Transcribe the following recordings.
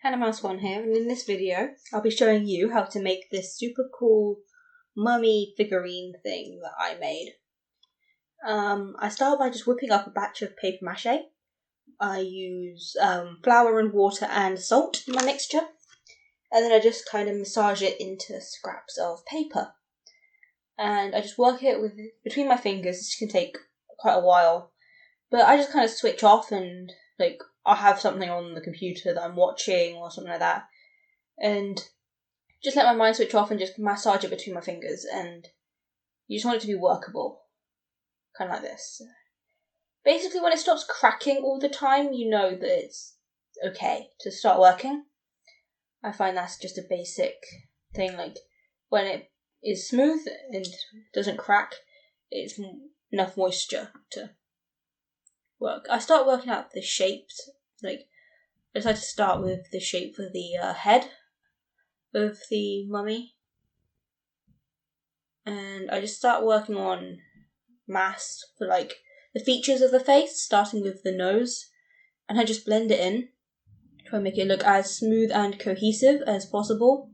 Hannah Mouse One here, and in this video I'll be showing you how to make this super cool mummy figurine thing that I made. I start by just whipping up a batch of papier-mâché. I use flour and water and salt in my mixture, and then I just kind of massage it into scraps of paper. And I just work it between my fingers. This can take quite a while, but I just kind of switch off and I'll have something on the computer that I'm watching or something like that, and just let my mind switch off and just massage it between my fingers, and you just want it to be workable, kind of like this. Basically, when it stops cracking all the time, you know that it's okay to start working. I find that's just a basic thing, when it is smooth and doesn't crack, it's enough moisture to work. I start working out the shapes. I decided to start with the shape for the head of the mummy, and I just start working on mass for the features of the face, starting with the nose, and I just blend it in, try and make it look as smooth and cohesive as possible.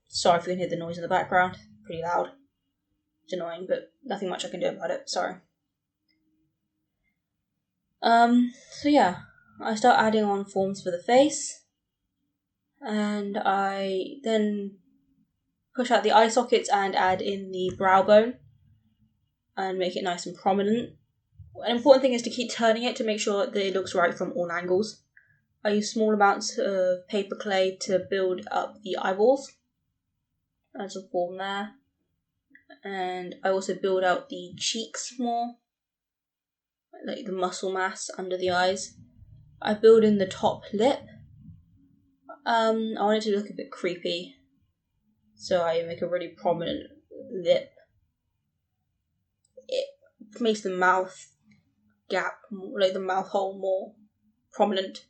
Sorry if you can hear the noise in the background, pretty loud. It's annoying, but nothing much I can do about it, sorry. So yeah, I start adding on forms for the face, and I then push out the eye sockets and add in the brow bone and make it nice and prominent. An important thing is to keep turning it to make sure that it looks right from all angles. I use small amounts of paper clay to build up the eyeballs. Add some form there. And I also build out the cheeks more, the muscle mass under the eyes. I build in the top lip. I want it to look a bit creepy, so I make a really prominent lip. It makes the mouth gap, the mouth hole, more prominent.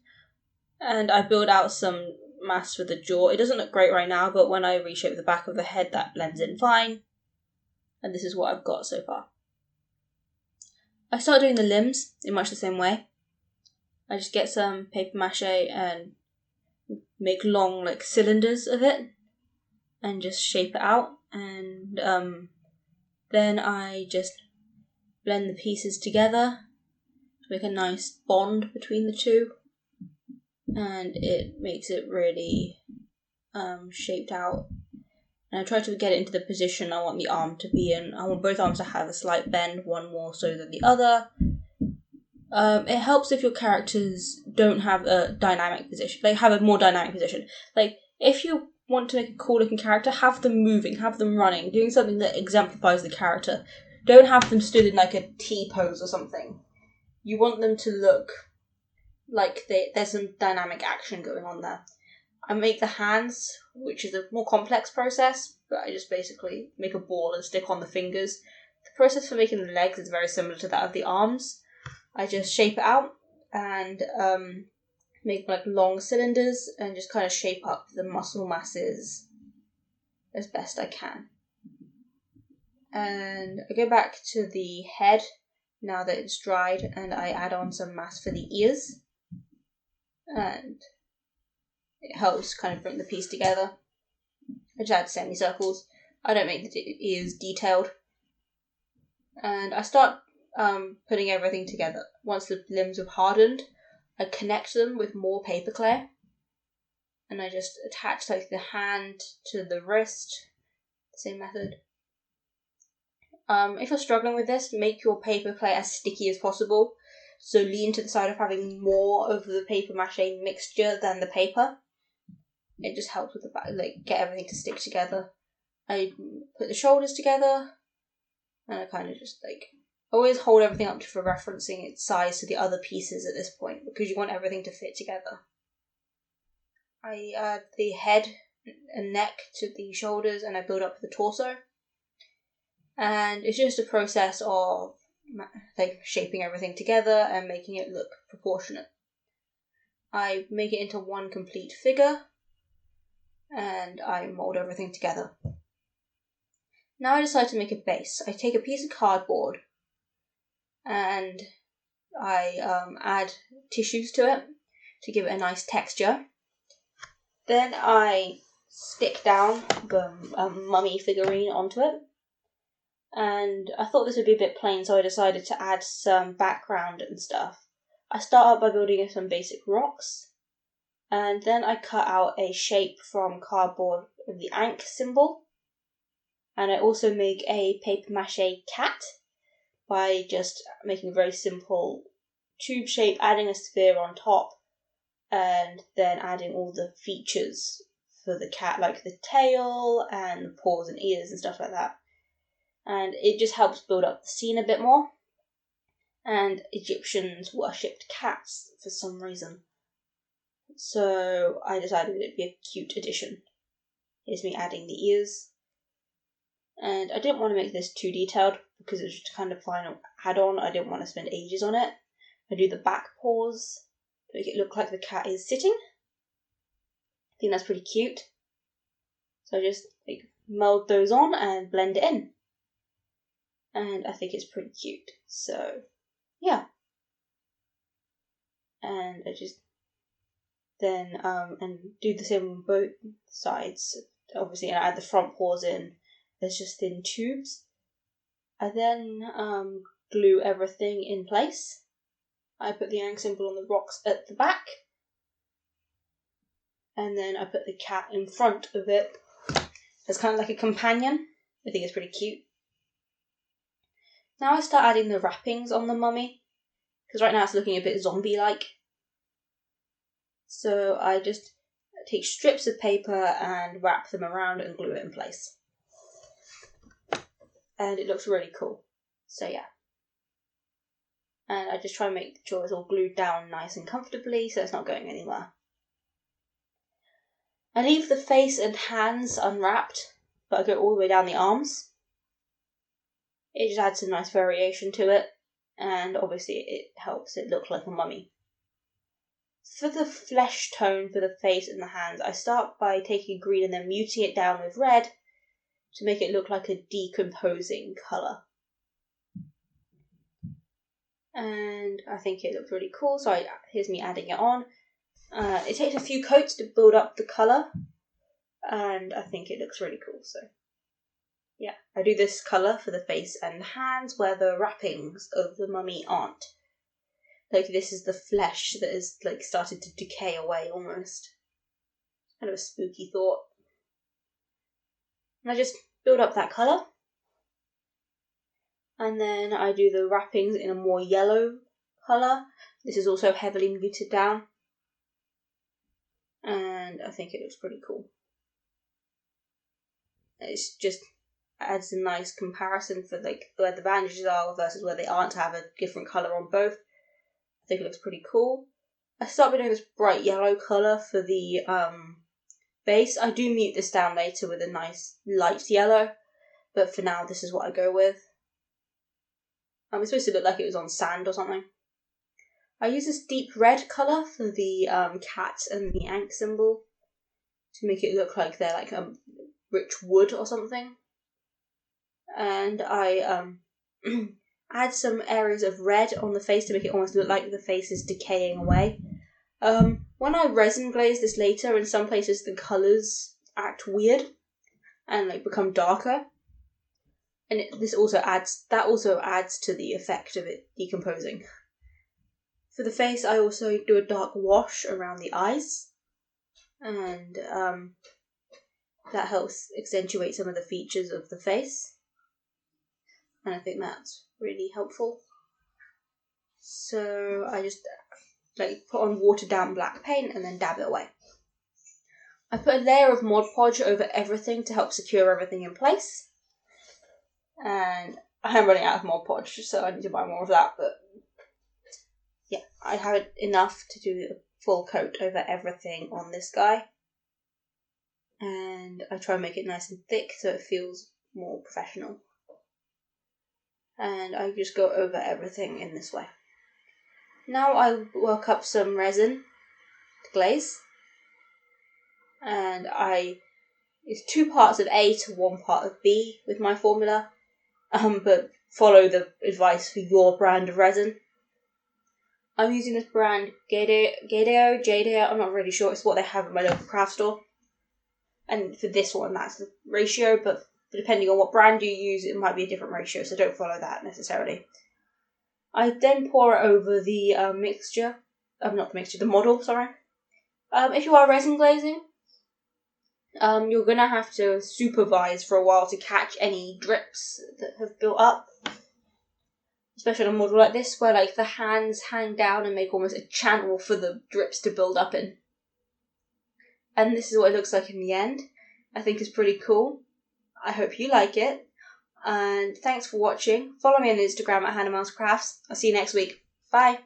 And I build out some mass for the jaw. It doesn't look great right now, but when I reshape the back of the head, that blends in fine. And this is what I've got so far. I start doing the limbs in much the same way. I just get some papier-mâché and make long cylinders of it and just shape it out, and then I just blend the pieces together to make a nice bond between the two, and it makes it really shaped out. And I try to get it into the position I want the arm to be in. I want both arms to have a slight bend, one more so than the other. It helps if your characters don't have a dynamic position, have a more dynamic position. If you want to make a cool looking character, have them moving, have them running, doing something that exemplifies the character. Don't have them stood in a T pose or something. You want them to look like there's some dynamic action going on there. I make the hands, which is a more complex process, but I just basically make a ball and stick on the fingers. The process for making the legs is very similar to that of the arms. I just shape it out and make long cylinders and just kind of shape up the muscle masses as best I can. And I go back to the head now that it's dried, and I add on some mass for the ears, and it helps kind of bring the piece together. I just add semicircles. I don't make the ears detailed. And I start putting everything together. Once the limbs have hardened, I connect them with more paper clay, and I just attach the hand to the wrist. Same method. If you're struggling with this, make your paper clay as sticky as possible. So lean to the side of having more of the papier-mâché mixture than the paper. It just helps with the get everything to stick together. I put the shoulders together, and I kind of just always hold everything up for referencing its size to the other pieces at this point, because you want everything to fit together. I add the head and neck to the shoulders, and I build up the torso. And it's just a process of shaping everything together and making it look proportionate. I make it into one complete figure, and I mold everything together. Now I decide to make a base. I take a piece of cardboard and I add tissues to it to give it a nice texture. Then I stick down the mummy figurine onto it. And I thought this would be a bit plain, so I decided to add some background and stuff. I start out by building some basic rocks. And then I cut out a shape from cardboard of the Ankh symbol. And I also make a papier-mache cat by just making a very simple tube shape, adding a sphere on top, and then adding all the features for the cat, like the tail and the paws and ears and stuff like that. And it just helps build up the scene a bit more. And Egyptians worshipped cats for some reason. So I decided it'd be a cute addition. Here's me adding the ears. And I didn't want to make this too detailed because it was just a kind of final add-on. I didn't want to spend ages on it. I do the back paws to make it look like the cat is sitting. I think that's pretty cute. So I just mold those on and blend it in. And I think it's pretty cute. So, yeah. And I just then and do the same on both sides. Obviously, and I add the front paws in. There's just thin tubes. I then glue everything in place. I put the Ankh symbol on the rocks at the back. And then I put the cat in front of it as kind of like a companion. I think it's pretty cute. Now I start adding the wrappings on the mummy, because right now it's looking a bit zombie-like. So I just take strips of paper and wrap them around and glue it in place. And it looks really cool. So yeah. And I just try and make sure it's all glued down nice and comfortably so it's not going anywhere. I leave the face and hands unwrapped, but I go all the way down the arms. It just adds some nice variation to it, and obviously it helps it look like a mummy. For the flesh tone for the face and the hands, I start by taking green and then muting it down with red to make it look like a decomposing colour. And I think it looks really cool, so here's me adding it on. It takes a few coats to build up the colour, and I think it looks really cool, so yeah. I do this colour for the face and the hands where the wrappings of the mummy aren't. Like, this is the flesh that is, like, started to decay away almost. Kind of a spooky thought. And I just build up that colour. And then I do the wrappings in a more yellow colour. This is also heavily muted down. And I think it looks pretty cool. It's just adds a nice comparison for like where the bandages are versus where they aren't, to have a different colour on both. I think it looks pretty cool. I start by doing this bright yellow colour for the base. I do mute this down later with a nice light yellow, but for now this is what I go with. It's supposed to look like it was on sand or something. I use this deep red colour for the cat and the Ankh symbol to make it look like they're like rich wood or something. And I add some areas of red on the face to make it almost look like the face is decaying away. When I resin glaze this later, in some places the colours act weird and like become darker. And this also adds to the effect of it decomposing. For the face, I also do a dark wash around the eyes, and that helps accentuate some of the features of the face. And I think that's really helpful. So I just put on watered down black paint and then dab it away. I put a layer of Mod Podge over everything to help secure everything in place. And I am running out of Mod Podge, so I need to buy more of that, but yeah, I have enough to do a full coat over everything on this guy. And I try and make it nice and thick so it feels more professional. And I just go over everything in this way. Now I work up some resin to glaze. And it's 2 parts of A to 1 part of B with my formula. But follow the advice for your brand of resin. I'm using this brand, Jadeo, I'm not really sure, it's what they have in my local craft store. And for this one, that's the ratio, but depending on what brand you use, it might be a different ratio, so don't follow that necessarily. I then pour it over the the model, sorry. If you are resin glazing, you're going to have to supervise for a while to catch any drips that have built up. Especially on a model like this, where like the hands hang down and make almost a channel for the drips to build up in. And this is what it looks like in the end. I think it's pretty cool. I hope you like it. And thanks for watching. Follow me on Instagram at Hannah Mouse Crafts. I'll see you next week. Bye.